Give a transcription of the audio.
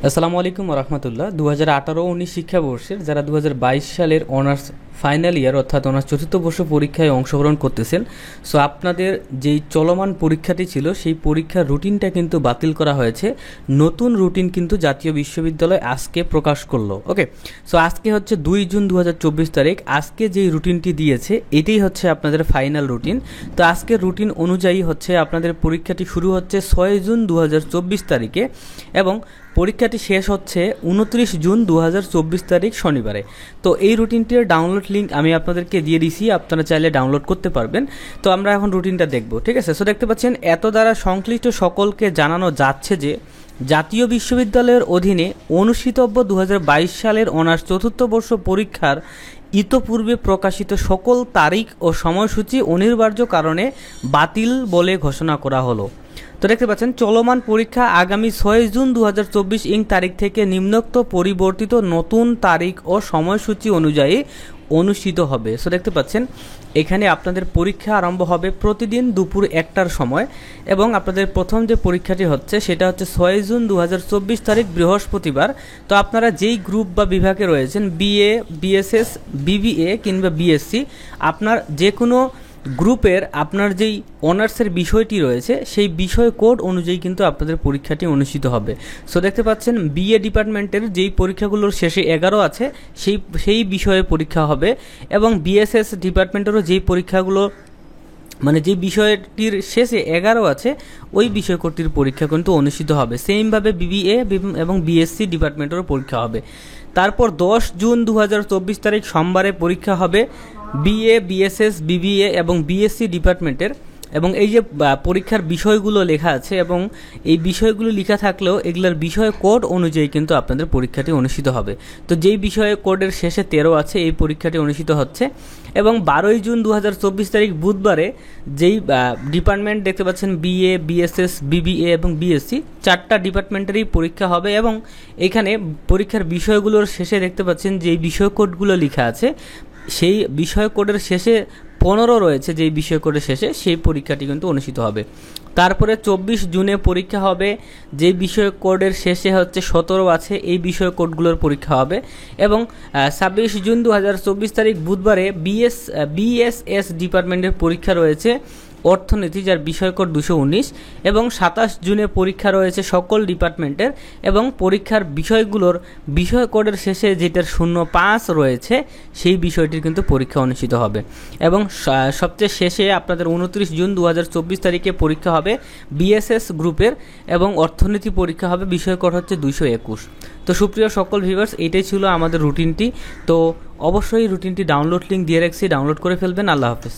আসসালামু আলাইকুম রহমতুল্লাহ। 2018-19 শিক্ষাবর্ষের যারা 2022 সালের অনার্স ফাইনাল ইয়ার অর্থাৎ অনার্স চতুর্থ বর্ষ পরীক্ষায় অংশগ্রহণ করতেছেন, সো আপনাদের যেই চলমান পরীক্ষাটি ছিল সেই পরীক্ষার রুটিনটা কিন্তু বাতিল করা হয়েছে। নতুন রুটিন কিন্তু জাতীয় বিশ্ববিদ্যালয় আজকে প্রকাশ করলো। ওকে, সো আজকে হচ্ছে 2 জুন 2024 তারিখ। আজকে যেই রুটিনটি দিয়েছে এটাই হচ্ছে আপনাদের ফাইনাল রুটিন। তো আজকের রুটিন অনুযায়ী হচ্ছে আপনাদের পরীক্ষাটি শুরু হচ্ছে 6 জুন 2024 তারিখে এবং পরীক্ষাটি শেষ হচ্ছে 29 জুন 2024 তারিখ শনিবারে। তো এই রুটিনটির ডাউনলোড লিঙ্ক আমি আপনাদেরকে দিয়ে দিছি, আপনারা চাইলে ডাউনলোড করতে পারবেন। তো আমরা এখন রুটিনটা দেখব, ঠিক আছে? সো দেখতে পাচ্ছেন, এত দ্বারা সংশ্লিষ্ট সকলকে জানানো যাচ্ছে যে জাতীয় বিশ্ববিদ্যালয়ের অধীনে অনুষ্ঠিতব্য 2022 সালের অনার্স চতুর্থ বর্ষ পরীক্ষার ইতপূর্বে প্রকাশিত সকল তারিখ ও সময়সূচি অনিবার্য কারণে বাতিল বলে ঘোষণা করা হলো। তো দেখতে পাচ্ছেন, চলমান পরীক্ষা আগামী 6 জুন 2024 তারিখ থেকে নিম্নোক্ত পরিবর্তিত নতুন তারিখ ও সময়সূচি অনুযায়ী অনুষ্ঠিত হবে। সো দেখতে পাচ্ছেন, এখানে আপনাদের পরীক্ষা আরম্ভ হবে প্রতিদিন দুপুর 1টার সময় এবং আপনাদের প্রথম যে পরীক্ষাটি হচ্ছে সেটা হচ্ছে 6 জুন 2024 তারিখ বৃহস্পতিবার। তো আপনারা যেই গ্রুপ বা বিভাগে রয়েছেন, বিএ, বিএসএস, বিবিএ কিংবা বিএসসি, আপনার যে কোনো গ্রুপের আপনার যেই অনার্সের বিষয়টি রয়েছে সেই বিষয় কোড অনুযায়ী কিন্তু আপনাদের পরীক্ষাটি অনুষ্ঠিত হবে। সো দেখতে পাচ্ছেন, বিএ ডিপার্টমেন্টের যেই পরীক্ষাগুলোর শেষে 11 আছে সেই বিষয়ে পরীক্ষা হবে এবং বিএসএস ডিপার্টমেন্টেরও যেই পরীক্ষাগুলো মানে যে বিষয়টির শেষে 11 আছে ওই বিষয় কোডটির পরীক্ষা কিন্তু অনুষ্ঠিত হবে। সেমভাবে বিবিএ এবং বিএসসি ডিপার্টমেন্টেরও পরীক্ষা হবে। তারপর 10 জুন 2024 তারিখ সোমবারে পরীক্ষা হবে বিএ, বিএসএস, বিবিএ এবং বিএসসি ডিপার্টমেন্টের। এবং এই যে পরীক্ষার বিষয়গুলো লেখা আছে এবং এই বিষয়গুলো লেখা থাকলেও এগুলোর বিষয় কোড অনুযায়ী কিন্তু আপনাদের পরীক্ষাটি অনুষ্ঠিত হবে। তো যেই বিষয় কোডের শেষে 13 আছে এই পরীক্ষাটি অনুষ্ঠিত হচ্ছে। এবং 12 জুন 2024 তারিখ বুধবারে যেই ডিপার্টমেন্ট দেখতে পাচ্ছেন, বিএ, বিএসএস, বিবিএ এবং বিএসসি, 4টা ডিপার্টমেন্টেরই পরীক্ষা হবে এবং এখানে পরীক্ষার বিষয়গুলোর শেষে দেখতে পাচ্ছেন যেই বিষয় কোডগুলো লেখা আছে সেই বিষয় কোডের শেষে 15 রয়েছে, যেই বিষয় কোডের শেষে সেই পরীক্ষাটি কিন্তু অনুষ্ঠিত হবে। তারপরে 24 জুনে পরীক্ষা হবে যেই বিষয় কোডের শেষে হচ্ছে 17 আছে, এই বিষয় কোডগুলোর পরীক্ষা হবে। এবং 26 জুন 2024 তারিখ বুধবারে বিএসএস ডিপার্টমেন্টের পরীক্ষা রয়েছে অর্থনীতি, যার বিষয় কোড 219। এবং 27 জুনে পরীক্ষা রয়েছে সকল ডিপার্টমেন্টের এবং পরীক্ষার বিষয়গুলোর বিষয় কোডের শেষে যেটার 05 রয়েছে সেই বিষয়টির কিন্তু পরীক্ষা অনুষ্ঠিত হবে। এবং সবচেয়ে শেষে আপনাদের 29 জুন 2024 তারিখে পরীক্ষা হবে বিএসএস গ্রুপের এবং অর্থনীতি পরীক্ষা হবে, বিষয় কোড হচ্ছে 221। তো সুপ্রিয় সকল ভিউয়ার্স, এটাই ছিল আমাদের রুটিনটি। তো অবশ্যই রুটিনটি ডাউনলোড লিঙ্ক দিয়ে রাখছি, ডাউনলোড করে ফেলবেন। আল্লাহ হাফেজ।